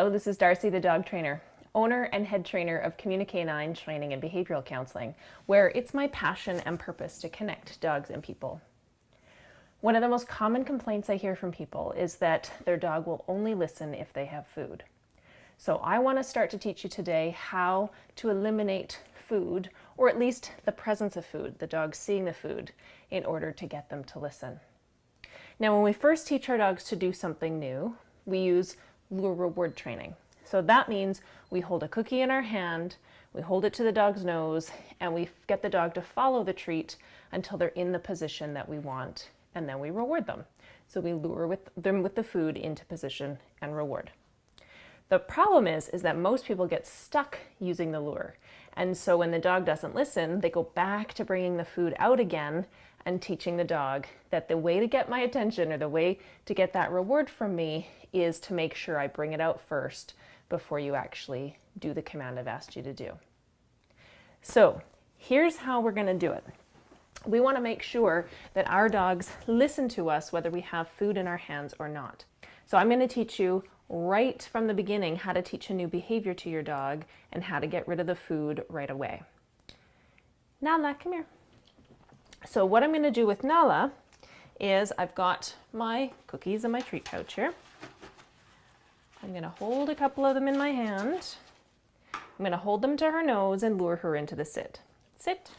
Hello, this is Darcie the Dog Trainer, owner and head trainer of CommuniCanine Training and Behavioral Counseling, where it's my passion and purpose to connect dogs and people. One of the most common complaints I hear from people is that their dog will only listen if they have food. So I want to start to teach you today how to eliminate food, or at least the presence of food, the dog seeing the food, in order to get them to listen. Now, when we first teach our dogs to do something new, we use lure reward training. So that means we hold a cookie in our hand, we hold it to the dog's nose, and we get the dog to follow the treat until they're in the position that we want, and then we reward them. So we lure them with the food into position and reward. The problem is that most people get stuck using the lure. And so when the dog doesn't listen, they go back to bringing the food out again and teaching the dog that the way to get my attention, or the way to get that reward from me, is to make sure I bring it out first before you actually do the command I've asked you to do. So here's how we're going to do it. We want to make sure that our dogs listen to us whether we have food in our hands or not. So I'm going to teach you right from the beginning how to teach a new behavior to your dog and how to get rid of the food right away. Nala, come here. So what I'm going to do with Nala is I've got my cookies in my treat pouch here. I'm going to hold a couple of them in my hand. I'm going to hold them to her nose and lure her into the sit. Sit.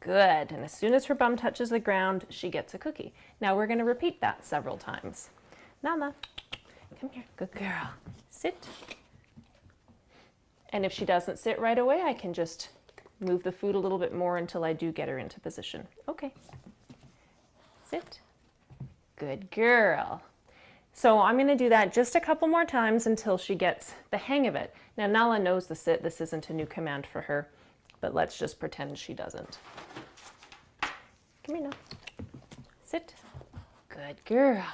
Good. And as soon as her bum touches the ground, she gets a cookie. Now we're going to repeat that several times. Nala, come here. Good girl. Sit. And if she doesn't sit right away, I can just move the food a little bit more until I do get her into position. Okay. Sit. Good girl. So I'm going to do that just a couple more times until she gets the hang of it. Now Nala knows the sit. This isn't a new command for her, but let's just pretend she doesn't. Come here now. Sit. Good girl.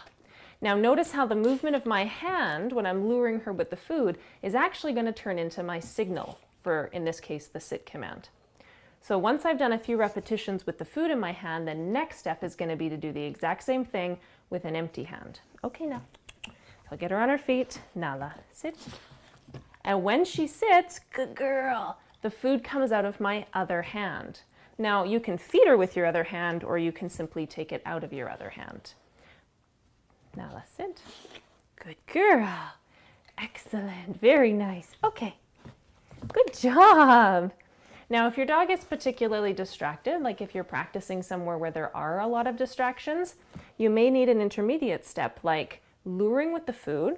Now notice how the movement of my hand when I'm luring her with the food is actually going to turn into my signal for, in this case, the sit command. So once I've done a few repetitions with the food in my hand, the next step is going to be to do the exact same thing with an empty hand. Okay, now. So I'll get her on her feet. Nala, sit. And when she sits, good girl, the food comes out of my other hand. Now you can feed her with your other hand, or you can simply take it out of your other hand. Nala, sit. Good girl. Excellent. Very nice. Okay. Good job. Now, if your dog is particularly distracted, like if you're practicing somewhere where there are a lot of distractions, you may need an intermediate step like luring with the food.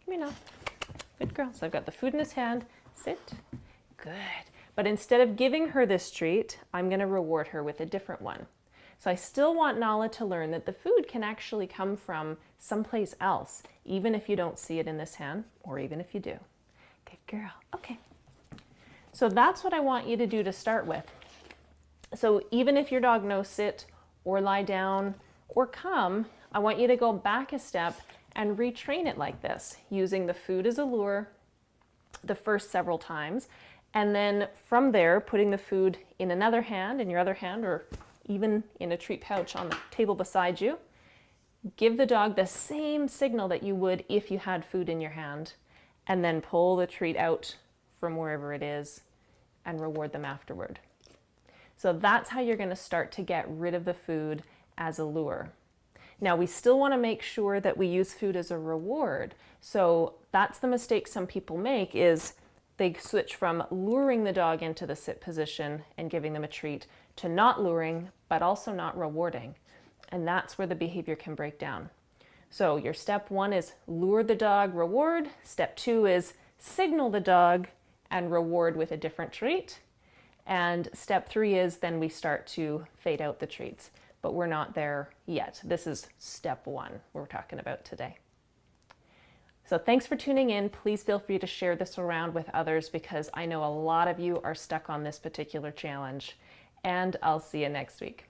Come here now. Good girl. So I've got the food in his hand. Sit. Good. But instead of giving her this treat, I'm going to reward her with a different one. So I still want Nala to learn that the food can actually come from someplace else, even if you don't see it in this hand, or even if you do. Good girl. Okay. So that's what I want you to do to start with. So even if your dog knows sit or lie down or come, I want you to go back a step and retrain it like this, using the food as a lure the first several times. And then from there, putting the food in another hand, in your other hand, or even in a treat pouch on the table beside you. Give the dog the same signal that you would if you had food in your hand, and then pull the treat out from wherever it is and reward them afterward. So that's how you're going to start to get rid of the food as a lure. Now we still want to make sure that we use food as a reward. So that's the mistake some people make, is they switch from luring the dog into the sit position and giving them a treat to not luring, but also not rewarding. And that's where the behavior can break down. So your step one is lure the dog, reward. Step two is signal the dog and reward with a different treat. And step three is then we start to fade out the treats, but we're not there yet. This is step one we're talking about today. So thanks for tuning in. Please feel free to share this around with others, because I know a lot of you are stuck on this particular challenge, and I'll see you next week.